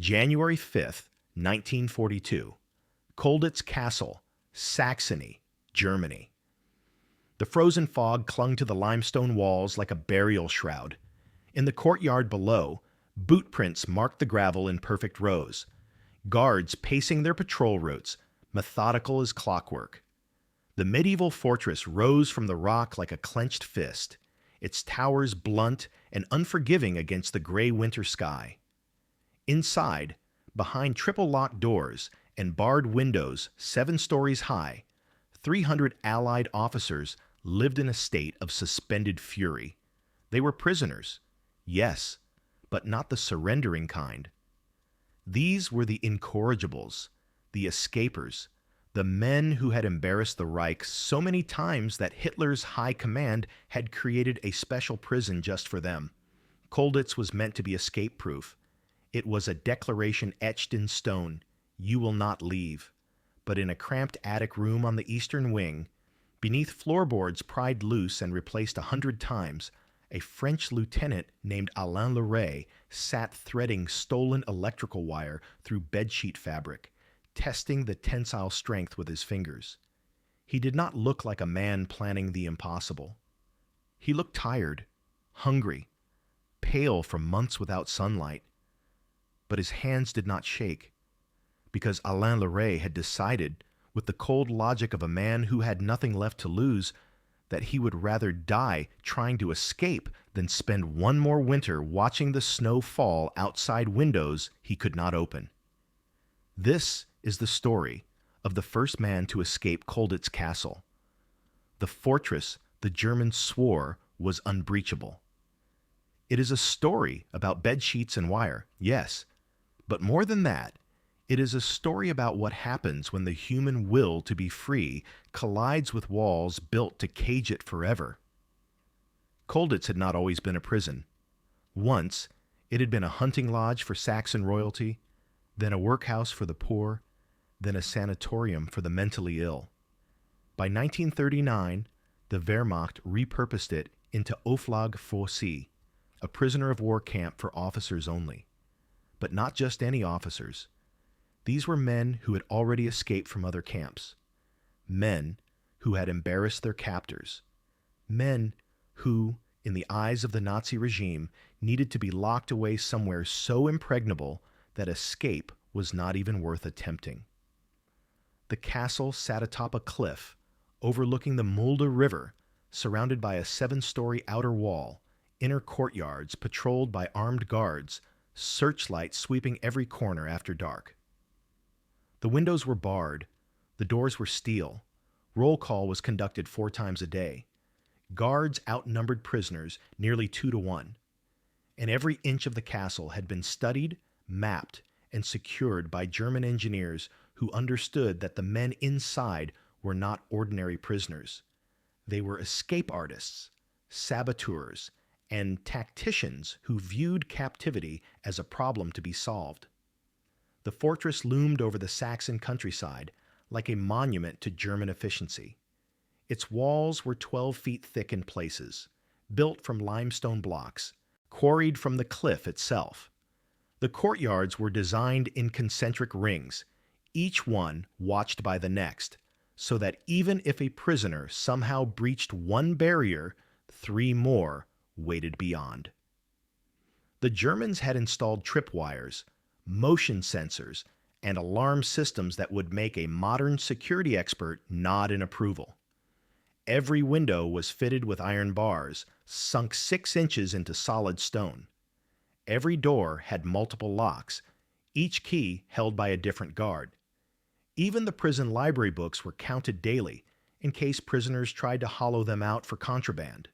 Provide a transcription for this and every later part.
January 5th, 1942. Colditz Castle, Saxony, Germany. The frozen fog clung to the limestone walls like a burial shroud. In the courtyard below, boot prints marked the gravel in perfect rows. Guards pacing their patrol routes, methodical as clockwork. The medieval fortress rose from the rock like a clenched fist, its towers blunt and unforgiving against the gray winter sky. Inside, behind triple-locked doors and barred windows 7 stories high, 300 Allied officers lived in a state of suspended fury. They were prisoners, yes, but not the surrendering kind. These were the incorrigibles, the escapers, the men who had embarrassed the Reich so many times that Hitler's high command had created a special prison just for them. Colditz was meant to be escape-proof. It was a declaration etched in stone, "You will not leave." But in a cramped attic room on the eastern wing, beneath floorboards pried loose and replaced 100 times, a French lieutenant named Alain Le Ray sat threading stolen electrical wire through bedsheet fabric, testing the tensile strength with his fingers. He did not look like a man planning the impossible. He looked tired, hungry, pale from months without sunlight. But his hands did not shake, because Alain Le Ray had decided, with the cold logic of a man who had nothing left to lose, that he would rather die trying to escape than spend one more winter watching the snow fall outside windows he could not open. This is the story of the first man to escape Colditz Castle. The fortress the Germans swore was unbreachable. It is a story about bedsheets and wire, yes, but more than that, it is a story about what happens when the human will to be free collides with walls built to cage it forever. Colditz had not always been a prison. Once, it had been a hunting lodge for Saxon royalty, then a workhouse for the poor, then a sanatorium for the mentally ill. By 1939, the Wehrmacht repurposed it into Auflag Fossé, a prisoner of war camp for officers only. But not just any officers. These were men who had already escaped from other camps. Men who had embarrassed their captors. Men who, in the eyes of the Nazi regime, needed to be locked away somewhere so impregnable that escape was not even worth attempting. The castle sat atop a cliff, overlooking the Mulde River, surrounded by a 7-story outer wall, inner courtyards patrolled by armed guards, searchlights sweeping every corner after dark. The windows were barred, the doors were steel, roll call was conducted 4 times a day. Guards outnumbered prisoners nearly 2 to 1, and every inch of the castle had been studied, mapped, and secured by German engineers who understood that the men inside were not ordinary prisoners. They were escape artists, saboteurs, and tacticians who viewed captivity as a problem to be solved. The fortress loomed over the Saxon countryside like a monument to German efficiency. Its walls were 12 feet thick in places, built from limestone blocks, quarried from the cliff itself. The courtyards were designed in concentric rings, each one watched by the next, so that even if a prisoner somehow breached one barrier, 3 more waited beyond. The Germans had installed tripwires, motion sensors, and alarm systems that would make a modern security expert nod in approval. Every window was fitted with iron bars, sunk 6 inches into solid stone. Every door had multiple locks, each key held by a different guard. Even the prison library books were counted daily, in case prisoners tried to hollow them out for contraband.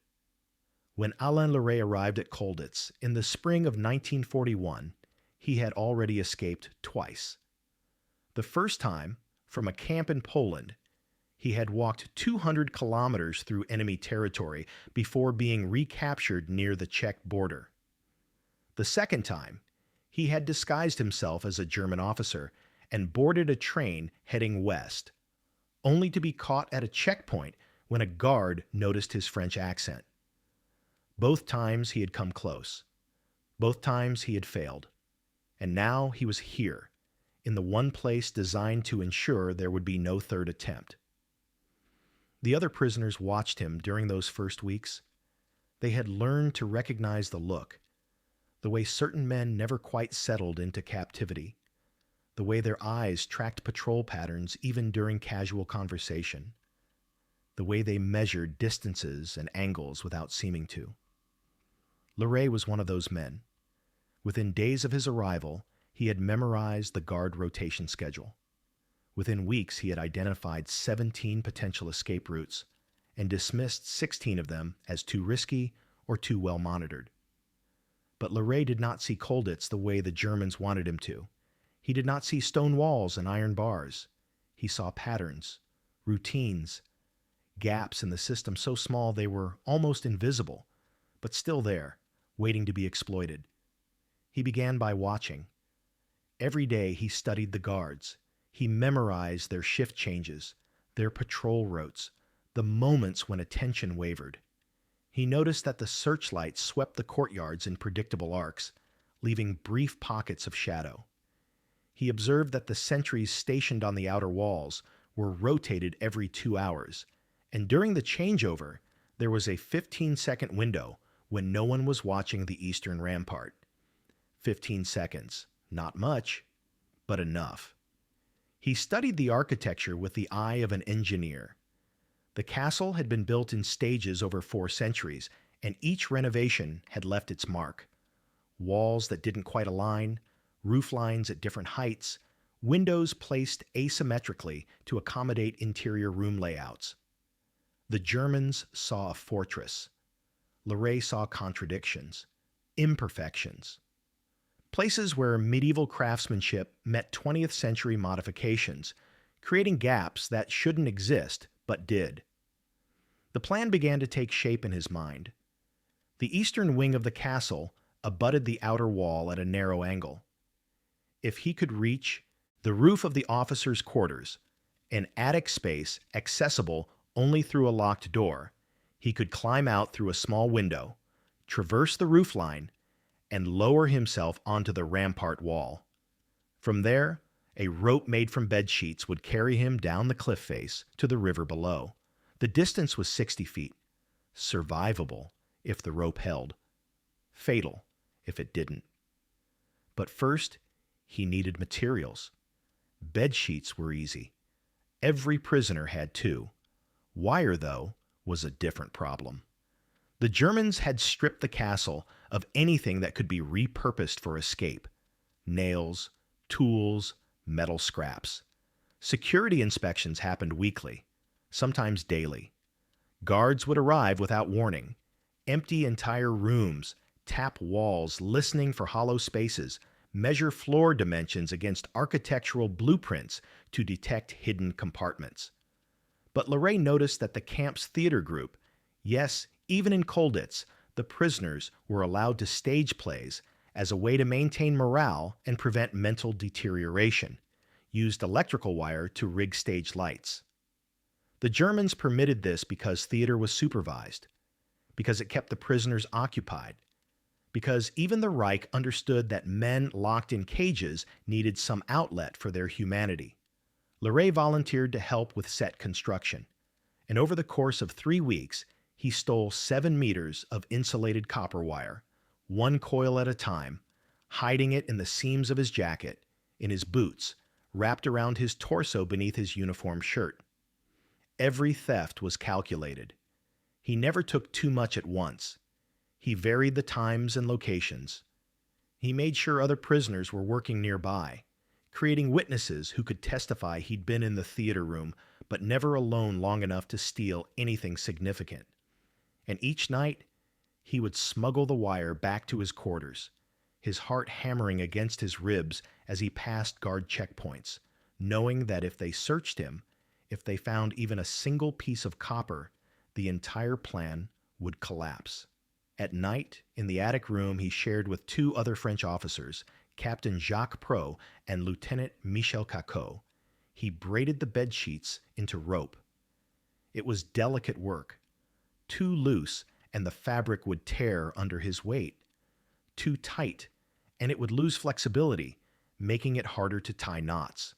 When Alain Le Ray arrived at Colditz in the spring of 1941, he had already escaped twice. The first time, from a camp in Poland, he had walked 200 kilometers through enemy territory before being recaptured near the Czech border. The second time, he had disguised himself as a German officer and boarded a train heading west, only to be caught at a checkpoint when a guard noticed his French accent. Both times he had come close. Both times he had failed. And now he was here, in the one place designed to ensure there would be no third attempt. The other prisoners watched him during those first weeks. They had learned to recognize the look, the way certain men never quite settled into captivity, the way their eyes tracked patrol patterns even during casual conversation, the way they measured distances and angles without seeming to. Le Ray was one of those men. Within days of his arrival, he had memorized the guard rotation schedule. Within weeks, he had identified 17 potential escape routes and dismissed 16 of them as too risky or too well monitored. But Le Ray did not see Colditz the way the Germans wanted him to. He did not see stone walls and iron bars. He saw patterns, routines, gaps in the system so small they were almost invisible, but still there, waiting to be exploited. He began by watching. Every day he studied the guards. He memorized their shift changes, their patrol routes, the moments when attention wavered. He noticed that the searchlights swept the courtyards in predictable arcs, leaving brief pockets of shadow. He observed that the sentries stationed on the outer walls were rotated every 2 hours, and during the changeover, there was a 15-second window when no one was watching the eastern rampart. 15 seconds, not much, but enough. He studied the architecture with the eye of an engineer. The castle had been built in stages over 4 centuries, and each renovation had left its mark. Walls that didn't quite align, roof lines at different heights, windows placed asymmetrically to accommodate interior room layouts. The Germans saw a fortress. Le Ray saw contradictions, imperfections. Places where medieval craftsmanship met 20th century modifications, creating gaps that shouldn't exist but did. The plan began to take shape in his mind. The eastern wing of the castle abutted the outer wall at a narrow angle. If he could reach the roof of the officers' quarters, an attic space accessible only through a locked door, he could climb out through a small window, traverse the roof line, and lower himself onto the rampart wall. From there, a rope made from bedsheets would carry him down the cliff face to the river below. The distance was 60 feet. Survivable if the rope held. Fatal if it didn't. But first, he needed materials. Bedsheets were easy. Every prisoner had 2. Wire, though, was a different problem. The Germans had stripped the castle of anything that could be repurposed for escape. Nails, tools, metal scraps. Security inspections happened weekly, sometimes daily. Guards would arrive without warning, empty entire rooms, tap walls, listening for hollow spaces, measure floor dimensions against architectural blueprints to detect hidden compartments. But Le Ray noticed that the camp's theater group, yes, even in Colditz, the prisoners were allowed to stage plays as a way to maintain morale and prevent mental deterioration, used electrical wire to rig stage lights. The Germans permitted this because theater was supervised, because it kept the prisoners occupied, because even the Reich understood that men locked in cages needed some outlet for their humanity. Le Ray volunteered to help with set construction, and over the course of 3 weeks, he stole 7 meters of insulated copper wire, 1 coil at a time, hiding it in the seams of his jacket, in his boots, wrapped around his torso beneath his uniform shirt. Every theft was calculated. He never took too much at once. He varied the times and locations. He made sure other prisoners were working nearby, creating witnesses who could testify he'd been in the theater room, but never alone long enough to steal anything significant. And each night, he would smuggle the wire back to his quarters, his heart hammering against his ribs as he passed guard checkpoints, knowing that if they searched him, if they found even a single piece of copper, the entire plan would collapse. At night, in the attic room he shared with 2 other French officers, Captain Jacques Pro and Lieutenant Michel Cacot, he braided the bedsheets into rope. It was delicate work. Too loose, and the fabric would tear under his weight. Too tight, and it would lose flexibility, making it harder to tie knots.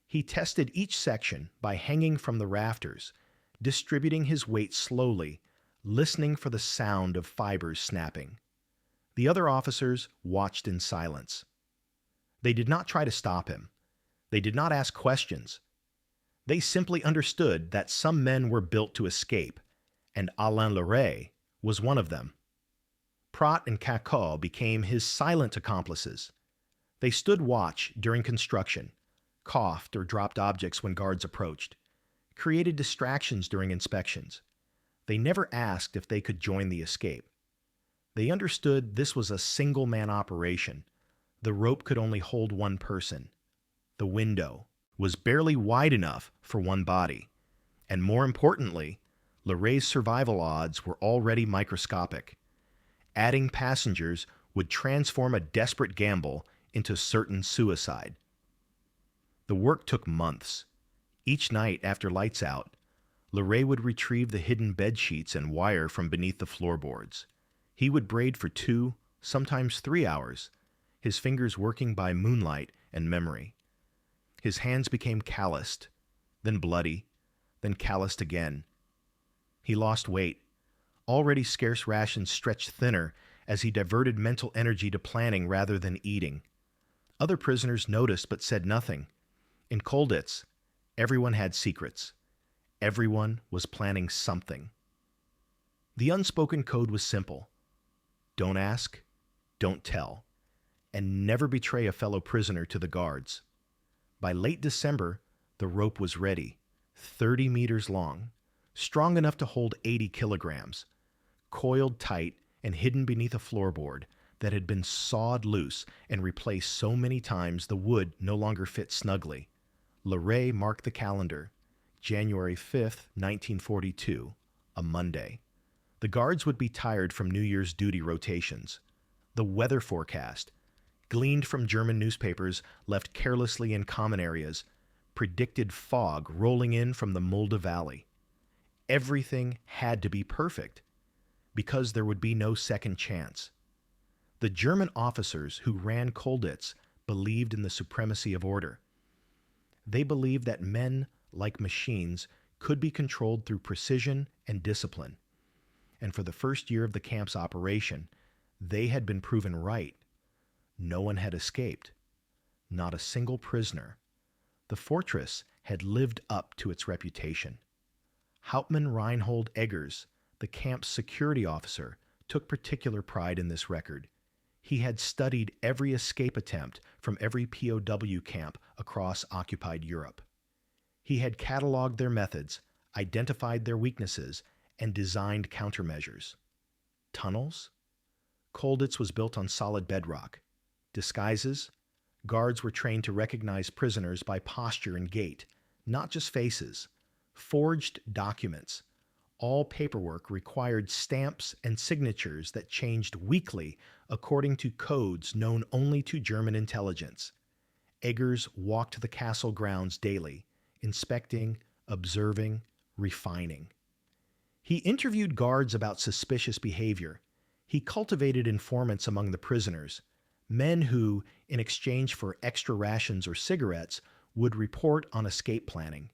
He tested each section by hanging from the rafters, distributing his weight slowly, listening for the sound of fibers snapping. The other officers watched in silence. They did not try to stop him. They did not ask questions. They simply understood that some men were built to escape, and Alain Le Ray was one of them. Prat and Cacao became his silent accomplices. They stood watch during construction, coughed or dropped objects when guards approached, created distractions during inspections. They never asked if they could join the escape. They understood this was a single-man operation. The rope could only hold one person. The window was barely wide enough for one body. And more importantly, Le Ray's survival odds were already microscopic. Adding passengers would transform a desperate gamble into certain suicide. The work took months. Each night after lights out, Le Ray would retrieve the hidden bedsheets and wire from beneath the floorboards. He would braid for 2, sometimes 3 hours, his fingers working by moonlight and memory. His hands became calloused, then bloody, then calloused again. He lost weight. Already scarce rations stretched thinner as he diverted mental energy to planning rather than eating. Other prisoners noticed but said nothing. In Colditz, everyone had secrets. Everyone was planning something. The unspoken code was simple. Don't ask, don't tell, and never betray a fellow prisoner to the guards. By late December, the rope was ready, 30 meters long, strong enough to hold 80 kilograms, coiled tight and hidden beneath a floorboard that had been sawed loose and replaced so many times the wood no longer fit snugly. Le Ray marked the calendar, January 5th, 1942, a Monday. The guards would be tired from New Year's duty rotations. The weather forecast, gleaned from German newspapers left carelessly in common areas, predicted fog rolling in from the Mulde Valley. Everything had to be perfect, because there would be no second chance. The German officers who ran Colditz believed in the supremacy of order. They believed that men, like machines, could be controlled through precision and discipline. And for the first year of the camp's operation, they had been proven right. No one had escaped. Not a single prisoner. The fortress had lived up to its reputation. Hauptmann Reinhold Eggers, the camp's security officer, took particular pride in this record. He had studied every escape attempt from every POW camp across occupied Europe. He had cataloged their methods, identified their weaknesses, and designed countermeasures. Tunnels? Colditz was built on solid bedrock. Disguises? Guards were trained to recognize prisoners by posture and gait, not just faces. Forged documents. All paperwork required stamps and signatures that changed weekly according to codes known only to German intelligence. Eggers walked the castle grounds daily, inspecting, observing, refining. He interviewed guards about suspicious behavior. He cultivated informants among the prisoners, men who, in exchange for extra rations or cigarettes, would report on escape planning.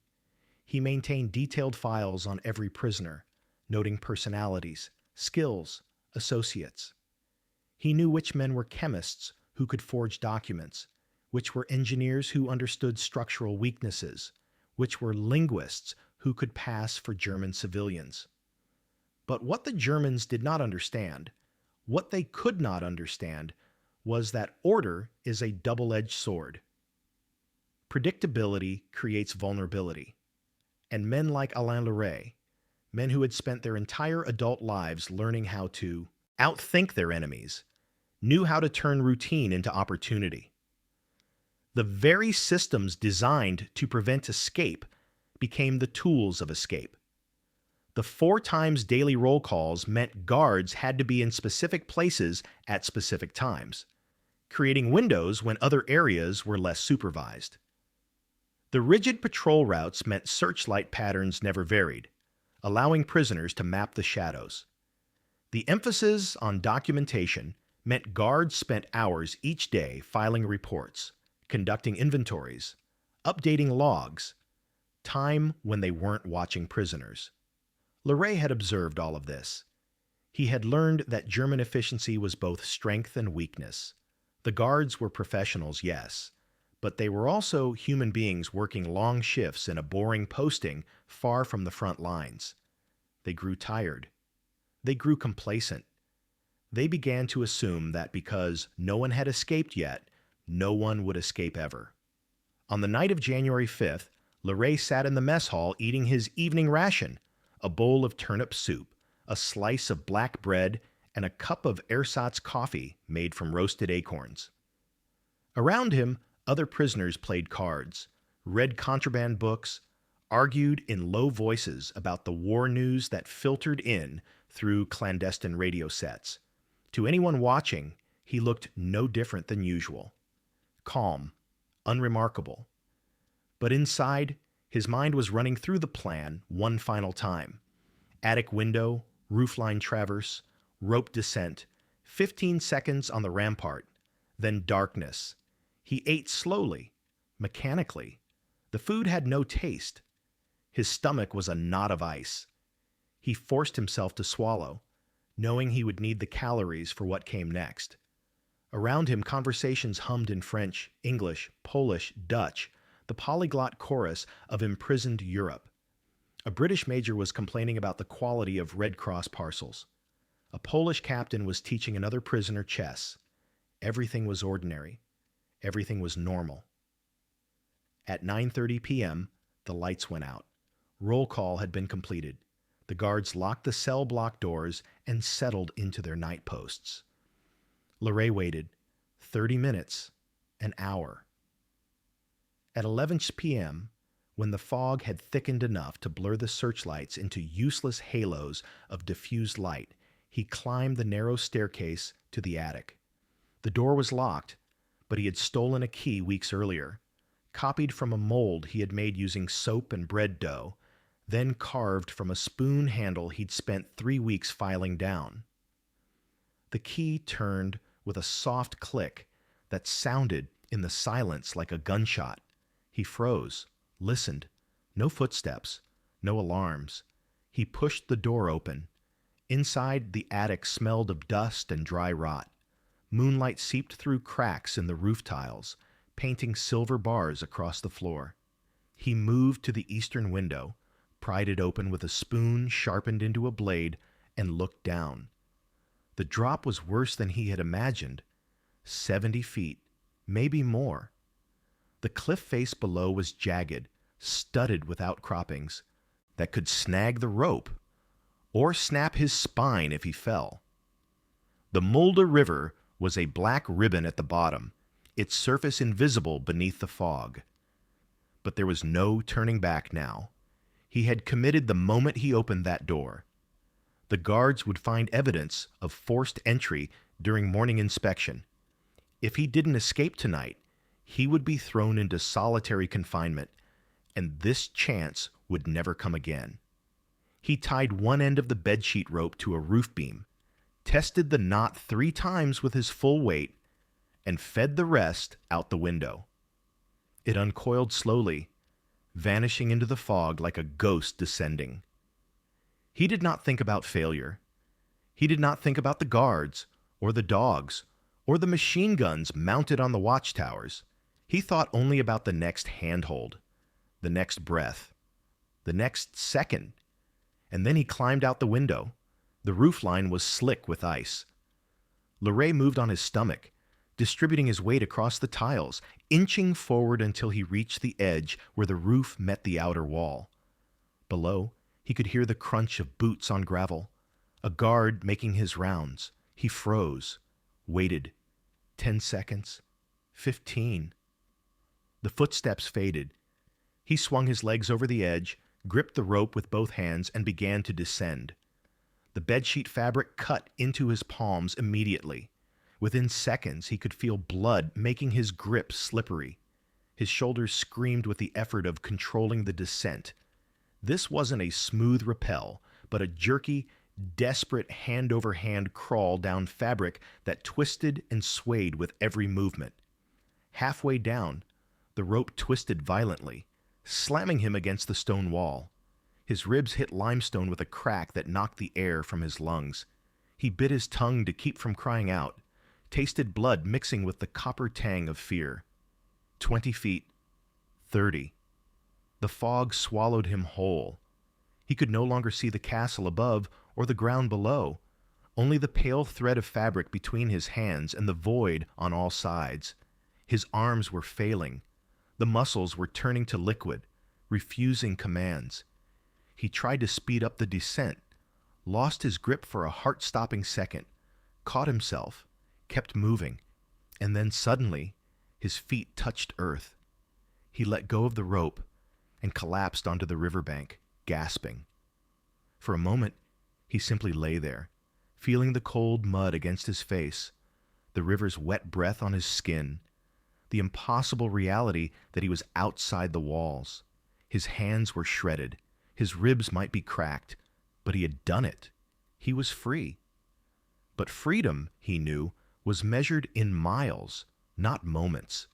He maintained detailed files on every prisoner, noting personalities, skills, associates. He knew which men were chemists who could forge documents, which were engineers who understood structural weaknesses, which were linguists who could pass for German civilians. But what the Germans did not understand, what they could not understand, was that order is a double-edged sword. Predictability creates vulnerability. And men like Alain Le Ray, men who had spent their entire adult lives learning how to outthink their enemies, knew how to turn routine into opportunity. The very systems designed to prevent escape became the tools of escape. The 4 times daily roll calls meant guards had to be in specific places at specific times, creating windows when other areas were less supervised. The rigid patrol routes meant searchlight patterns never varied, allowing prisoners to map the shadows. The emphasis on documentation meant guards spent hours each day filing reports, conducting inventories, updating logs, time when they weren't watching prisoners. Le Ray had observed all of this. He had learned that German efficiency was both strength and weakness. The guards were professionals, yes, but they were also human beings working long shifts in a boring posting far from the front lines. They grew tired. They grew complacent. They began to assume that because no one had escaped yet, no one would escape ever. On the night of January 5th, Le Ray sat in the mess hall eating his evening ration, a bowl of turnip soup, a slice of black bread, and a cup of ersatz coffee made from roasted acorns. Around him, other prisoners played cards, read contraband books, argued in low voices about the war news that filtered in through clandestine radio sets. To anyone watching, he looked no different than usual. Calm, unremarkable. But inside, his mind was running through the plan one final time. Attic window, roofline traverse, rope descent, 15 seconds on the rampart, then darkness. He ate slowly, mechanically. The food had no taste. His stomach was a knot of ice. He forced himself to swallow, knowing he would need the calories for what came next. Around him, conversations hummed in French, English, Polish, Dutch, the polyglot chorus of imprisoned Europe. A British major was complaining about the quality of Red Cross parcels. A Polish captain was teaching another prisoner chess. Everything was ordinary. Everything was normal. At 9:30 p.m., the lights went out. Roll call had been completed. The guards locked the cell block doors and settled into their night posts. Le Ray waited 30 minutes, an hour. At 11 p.m., when the fog had thickened enough to blur the searchlights into useless halos of diffused light, he climbed the narrow staircase to the attic. The door was locked, but he had stolen a key weeks earlier, copied from a mold he had made using soap and bread dough, then carved from a spoon handle he'd spent 3 weeks filing down. The key turned with a soft click that sounded in the silence like a gunshot. He froze, listened. No footsteps, no alarms. He pushed the door open. Inside, the attic smelled of dust and dry rot. Moonlight seeped through cracks in the roof tiles, painting silver bars across the floor. He moved to the eastern window, pried it open with a spoon sharpened into a blade, and looked down. The drop was worse than he had imagined. 70 feet, maybe more. The cliff face below was jagged, studded with outcroppings that could snag the rope or snap his spine if he fell. The Mulde River was a black ribbon at the bottom, its surface invisible beneath the fog. But there was no turning back now. He had committed the moment he opened that door. The guards would find evidence of forced entry during morning inspection. If he didn't escape tonight, he would be thrown into solitary confinement, and this chance would never come again. He tied one end of the bedsheet rope to a roof beam, tested the knot 3 times with his full weight, and fed the rest out the window. It uncoiled slowly, vanishing into the fog like a ghost descending. He did not think about failure. He did not think about the guards, or the dogs, or the machine guns mounted on the watchtowers. He thought only about the next handhold, the next breath, the next second, and then he climbed out the window. The roofline was slick with ice. Le Ray moved on his stomach, distributing his weight across the tiles, inching forward until he reached the edge where the roof met the outer wall. Below, he could hear the crunch of boots on gravel, a guard making his rounds. He froze, waited. 10 seconds, 15. The footsteps faded. He swung his legs over the edge, gripped the rope with both hands, and began to descend. The bedsheet fabric cut into his palms immediately. Within seconds, he could feel blood making his grip slippery. His shoulders screamed with the effort of controlling the descent. This wasn't a smooth rappel, but a jerky, desperate hand-over-hand crawl down fabric that twisted and swayed with every movement. Halfway down, the rope twisted violently, slamming him against the stone wall. His ribs hit limestone with a crack that knocked the air from his lungs. He bit his tongue to keep from crying out, tasted blood mixing with the copper tang of fear. 20 feet, 30. The fog swallowed him whole. He could no longer see the castle above or the ground below, only the pale thread of fabric between his hands and the void on all sides. His arms were failing. The muscles were turning to liquid, refusing commands. He tried to speed up the descent, lost his grip for a heart-stopping second, caught himself, kept moving, and then suddenly his feet touched earth. He let go of the rope and collapsed onto the riverbank, gasping. For a moment, he simply lay there, feeling the cold mud against his face, the river's wet breath on his skin, the impossible reality that he was outside the walls. His hands were shredded, his ribs might be cracked, but he had done it. He was free. But freedom, he knew, was measured in miles, not moments.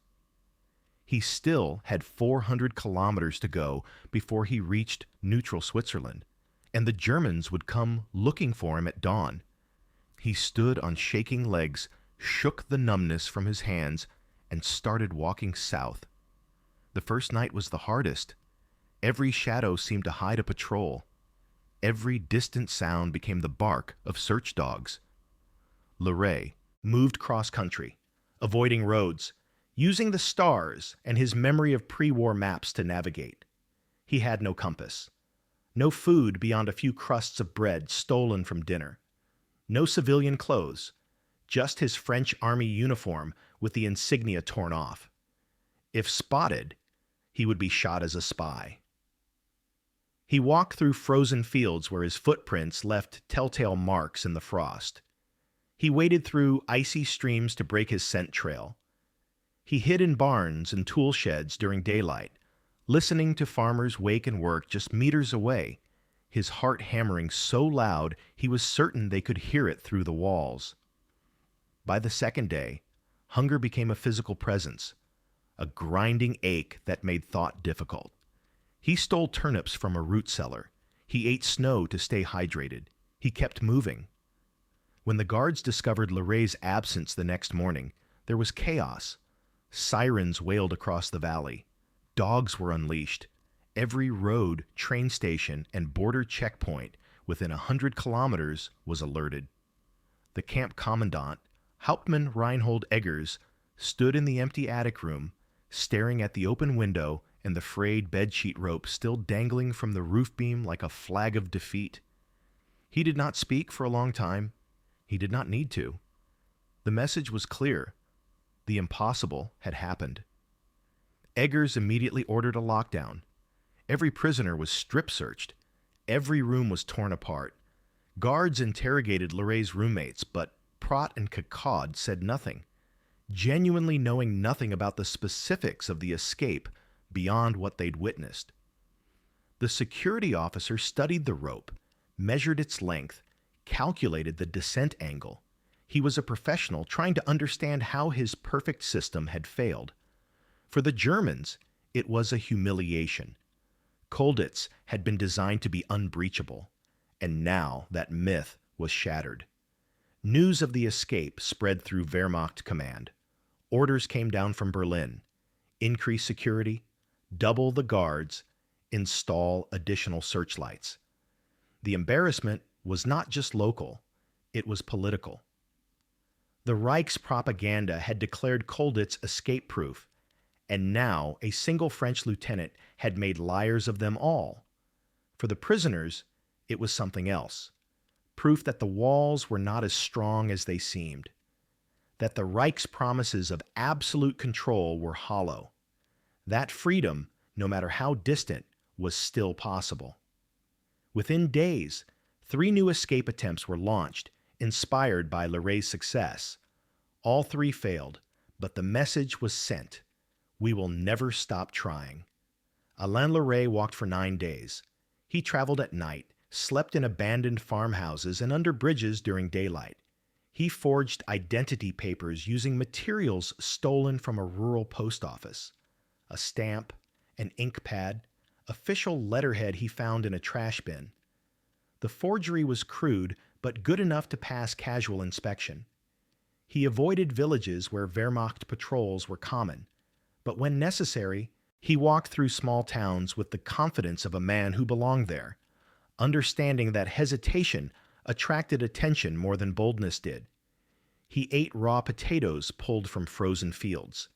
He still had 400 kilometers to go before he reached neutral Switzerland, and the Germans would come looking for him at dawn. He stood on shaking legs, shook the numbness from his hands, and started walking south. The first night was the hardest. Every shadow seemed to hide a patrol. Every distant sound became the bark of search dogs. Le Ray moved cross-country, avoiding roads, using the stars and his memory of pre-war maps to navigate. He had no compass, no food beyond a few crusts of bread stolen from dinner, no civilian clothes, just his French army uniform with the insignia torn off. If spotted, he would be shot as a spy. He walked through frozen fields where his footprints left telltale marks in the frost. He waded through icy streams to break his scent trail. He hid in barns and tool sheds during daylight, listening to farmers wake and work just meters away, his heart hammering so loud he was certain they could hear it through the walls. By the second day, hunger became a physical presence, a grinding ache that made thought difficult. He stole turnips from a root cellar. He ate snow to stay hydrated. He kept moving. When the guards discovered Le Ray's absence the next morning, there was chaos. Sirens wailed across the valley. Dogs were unleashed. Every road, train station, and border checkpoint within 100 kilometers was alerted. The camp commandant, Hauptmann Reinhold Eggers, stood in the empty attic room, staring at the open window and the frayed bedsheet rope still dangling from the roof beam like a flag of defeat. He did not speak for a long time. He did not need to. The message was clear. The impossible had happened. Eggers immediately ordered a lockdown. Every prisoner was strip-searched. Every room was torn apart. Guards interrogated Le Ray's roommates, but Prat and Cacaud said nothing, genuinely knowing nothing about the specifics of the escape beyond what they'd witnessed. The security officer studied the rope, measured its length, calculated the descent angle. He was a professional trying to understand how his perfect system had failed. For the Germans, it was a humiliation. Colditz had been designed to be unbreachable, and now that myth was shattered. News of the escape spread through Wehrmacht command. Orders came down from Berlin. Increase security, double the guards, install additional searchlights. The embarrassment was not just local, it was political. The Reich's propaganda had declared Colditz escape-proof, and now a single French lieutenant had made liars of them all. For the prisoners, it was something else. Proof that the walls were not as strong as they seemed. That the Reich's promises of absolute control were hollow. That freedom, no matter how distant, was still possible. Within days, 3 new escape attempts were launched, inspired by Le Ray's success. All 3 failed, but the message was sent. We will never stop trying. Alain Le Ray walked for 9 days. He traveled at night, slept in abandoned farmhouses and under bridges during daylight. He forged identity papers using materials stolen from a rural post office. A stamp, an ink pad, official letterhead he found in a trash bin. The forgery was crude, but good enough to pass casual inspection. He avoided villages where Wehrmacht patrols were common, but when necessary, he walked through small towns with the confidence of a man who belonged there, understanding that hesitation attracted attention more than boldness did. He ate raw potatoes pulled from frozen fields.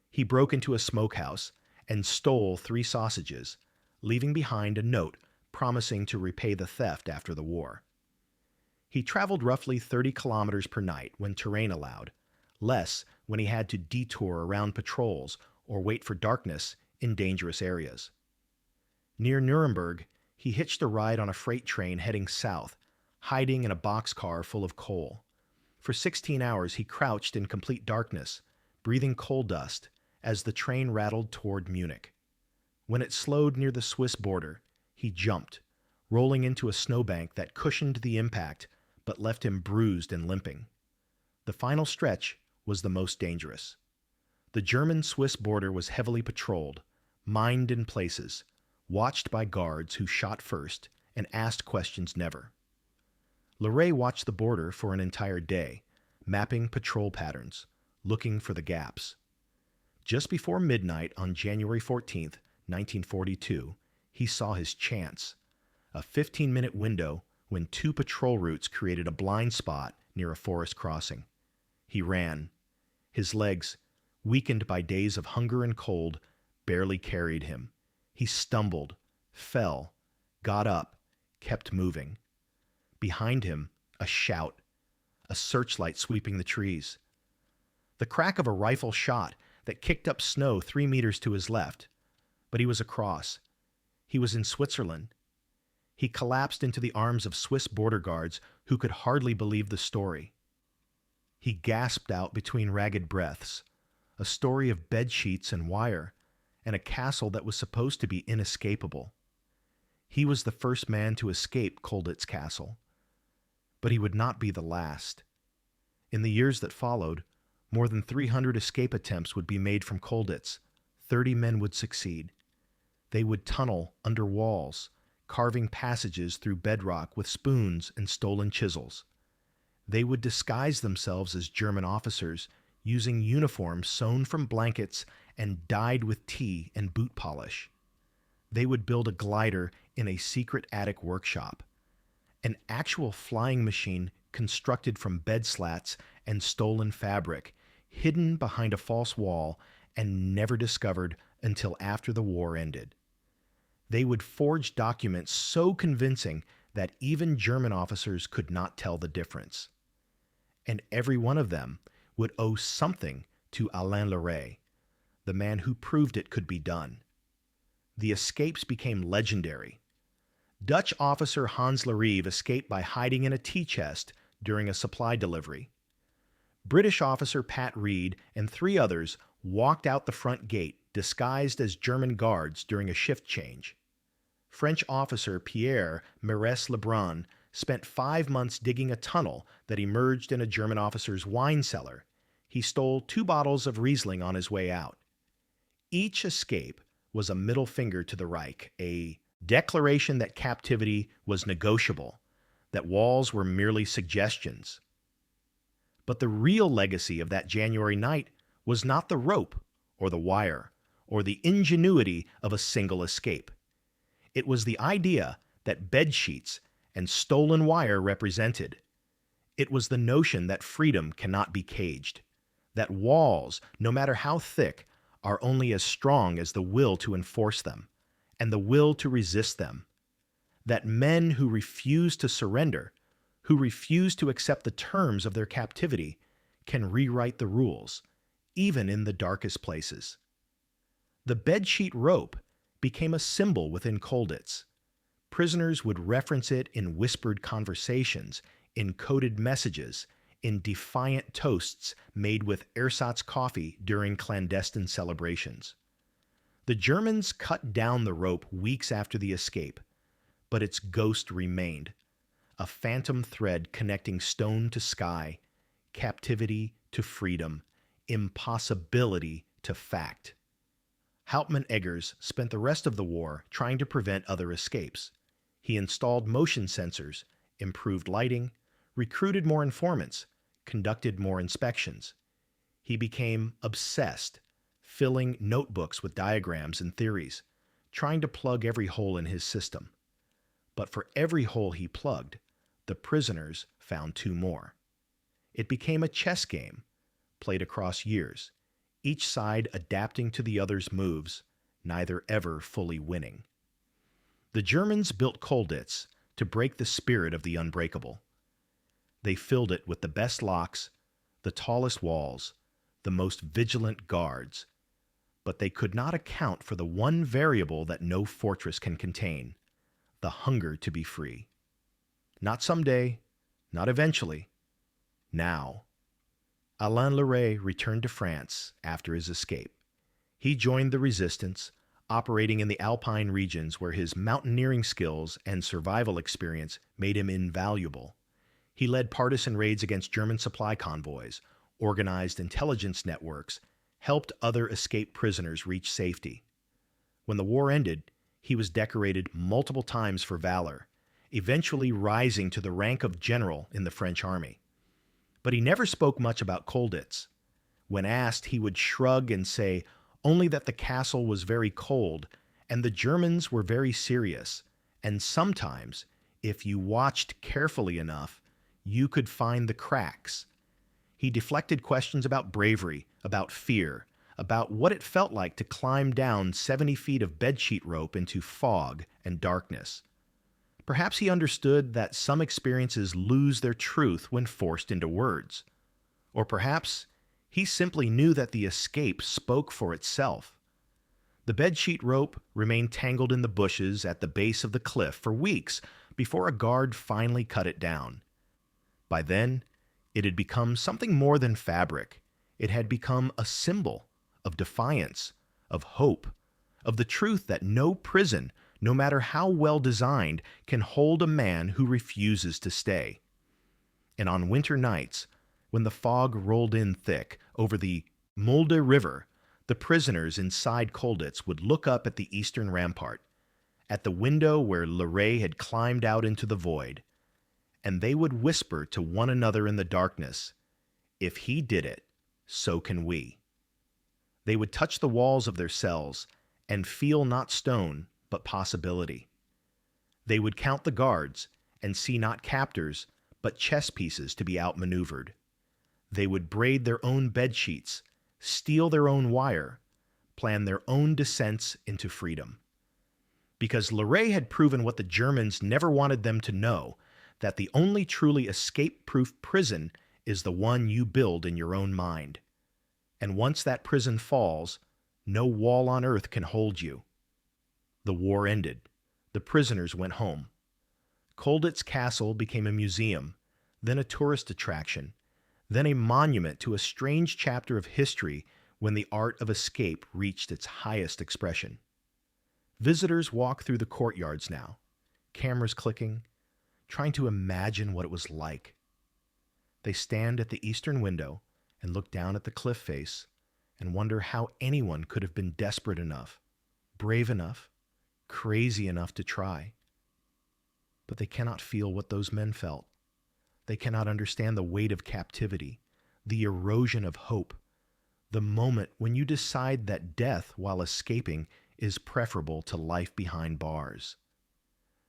He broke into a smokehouse and stole 3 sausages, leaving behind a note promising to repay the theft after the war. He traveled roughly 30 kilometers per night when terrain allowed, less when he had to detour around patrols or wait for darkness in dangerous areas. Near Nuremberg, he hitched a ride on a freight train heading south, hiding in a boxcar full of coal. For 16 hours he crouched in complete darkness, breathing coal dust as the train rattled toward Munich. When it slowed near the Swiss border, he jumped, rolling into a snowbank that cushioned the impact but left him bruised and limping. The final stretch was the most dangerous. The German-Swiss border was heavily patrolled, mined in places, watched by guards who shot first and asked questions never. Le Ray watched the border for an entire day, mapping patrol patterns, looking for the gaps. Just before midnight on January 14th, 1942, he saw his chance, a 15-minute window when 2 patrol routes created a blind spot near a forest crossing. He ran. His legs, weakened by days of hunger and cold, barely carried him. He stumbled, fell, got up, kept moving. Behind him, a shout, a searchlight sweeping the trees. The crack of a rifle shot that kicked up snow 3 meters to his left. But he was across. He was in Switzerland. He collapsed into the arms of Swiss border guards who could hardly believe the story. He gasped out between ragged breaths, a story of bedsheets and wire, and a castle that was supposed to be inescapable. He was the first man to escape Colditz Castle. But he would not be the last. In the years that followed, more than 300 escape attempts would be made from Colditz. 30 men would succeed. They would tunnel under walls, carving passages through bedrock with spoons and stolen chisels. They would disguise themselves as German officers, using uniforms sewn from blankets and dyed with tea and boot polish. They would build a glider in a secret attic workshop, an actual flying machine constructed from bed slats and stolen fabric, hidden behind a false wall and never discovered until after the war ended. They would forge documents so convincing that even German officers could not tell the difference. And every one of them would owe something to Alain Le Ray, the man who proved it could be done. The escapes became legendary. Dutch officer Hans Larive escaped by hiding in a tea chest during a supply delivery. British officer Pat Reed and 3 others walked out the front gate disguised as German guards during a shift change. French officer Pierre Mérès Lebrun spent 5 months digging a tunnel that emerged in a German officer's wine cellar. He stole 2 bottles of Riesling on his way out. Each escape was a middle finger to the Reich, a declaration that captivity was negotiable, that walls were merely suggestions. But the real legacy of that January night was not the rope or the wire or the ingenuity of a single escape. It was the idea that bedsheets and stolen wire represented. It was the notion that freedom cannot be caged, that walls, no matter how thick, are only as strong as the will to enforce them and the will to resist them, that men who refuse to surrender, who refuse to accept the terms of their captivity, can rewrite the rules, even in the darkest places. The bedsheet rope became a symbol within Colditz. Prisoners would reference it in whispered conversations, in coded messages, in defiant toasts made with ersatz coffee during clandestine celebrations. The Germans cut down the rope weeks after the escape, but its ghost remained, a phantom thread connecting stone to sky, captivity to freedom, impossibility to fact. Hauptmann Eggers spent the rest of the war trying to prevent other escapes. He installed motion sensors, improved lighting, recruited more informants, conducted more inspections. He became obsessed, filling notebooks with diagrams and theories, trying to plug every hole in his system. But for every hole he plugged, the prisoners found two more. It became a chess game, played across years, each side adapting to the other's moves, neither ever fully winning. The Germans built Colditz to break the spirit of the unbreakable. They filled it with the best locks, the tallest walls, the most vigilant guards, but they could not account for the one variable that no fortress can contain, the hunger to be free. Not someday, not eventually, now. Alain Le Ray returned to France after his escape. He joined the resistance, operating in the Alpine regions where his mountaineering skills and survival experience made him invaluable. He led partisan raids against German supply convoys, organized intelligence networks, helped other escaped prisoners reach safety. When the war ended, he was decorated multiple times for valor, eventually rising to the rank of general in the French army. But he never spoke much about Colditz. When asked, he would shrug and say only that the castle was very cold and the Germans were very serious, and sometimes, if you watched carefully enough, you could find the cracks. He deflected questions about bravery, about fear, about what it felt like to climb down 70 feet of bedsheet rope into fog and darkness. Perhaps he understood that some experiences lose their truth when forced into words. Or perhaps he simply knew that the escape spoke for itself. The bedsheet rope remained tangled in the bushes at the base of the cliff for weeks before a guard finally cut it down. By then, it had become something more than fabric. It had become a symbol of defiance, of hope, of the truth that no prison, no matter how well designed, can hold a man who refuses to stay. And on winter nights, when the fog rolled in thick over the Mulde River, the prisoners inside Colditz would look up at the eastern rampart, at the window where Le Ray had climbed out into the void, and they would whisper to one another in the darkness, "If he did it, so can we." They would touch the walls of their cells and feel not stone, but possibility. They would count the guards and see not captors, but chess pieces to be outmaneuvered. They would braid their own bedsheets, steal their own wire, plan their own descents into freedom. Because Le Ray had proven what the Germans never wanted them to know, that the only truly escape-proof prison is the one you build in your own mind. And once that prison falls, no wall on earth can hold you. The war ended. The prisoners went home. Colditz Castle became a museum, then a tourist attraction, then a monument to a strange chapter of history when the art of escape reached its highest expression. Visitors walk through the courtyards now, cameras clicking, trying to imagine what it was like. They stand at the eastern window and look down at the cliff face and wonder how anyone could have been desperate enough, brave enough, crazy enough to try. But they cannot feel what those men felt. They cannot understand the weight of captivity, the erosion of hope, the moment when you decide that death while escaping is preferable to life behind bars.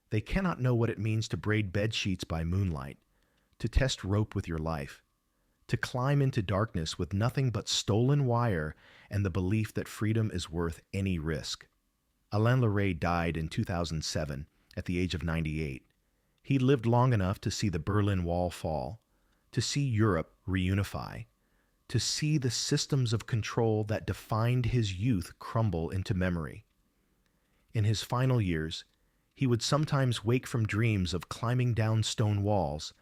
They cannot know what it means to braid bedsheets by moonlight, to test rope with your life, to climb into darkness with nothing but stolen wire and the belief that freedom is worth any risk. Alain Le Ray died in 2007 at the age of 98. He lived long enough to see the Berlin Wall fall, to see Europe reunify, to see the systems of control that defined his youth crumble into memory. In his final years, he would sometimes wake from dreams of climbing down stone walls,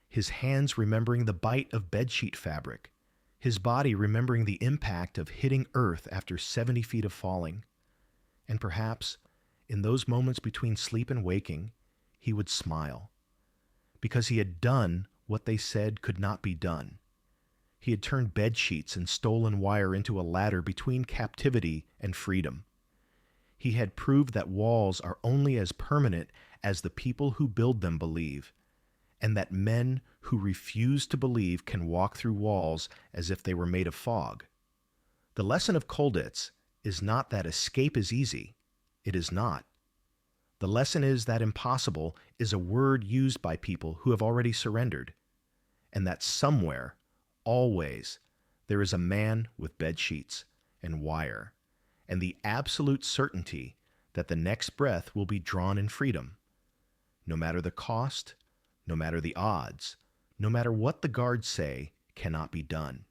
his hands remembering the bite of bedsheet fabric, his body remembering the impact of hitting earth after 70 feet of falling. And perhaps, in those moments between sleep and waking, he would smile, because he had done what they said could not be done. He had turned bedsheets and stolen wire into a ladder between captivity and freedom. He had proved that walls are only as permanent as the people who build them believe, and that men who refuse to believe can walk through walls as if they were made of fog. The lesson of Colditz is not that escape is easy. It is not. The lesson is that impossible is a word used by people who have already surrendered, and that somewhere, always, there is a man with bedsheets and wire, and the absolute certainty that the next breath will be drawn in freedom. No matter the cost, no matter the odds, no matter what the guards say cannot be done.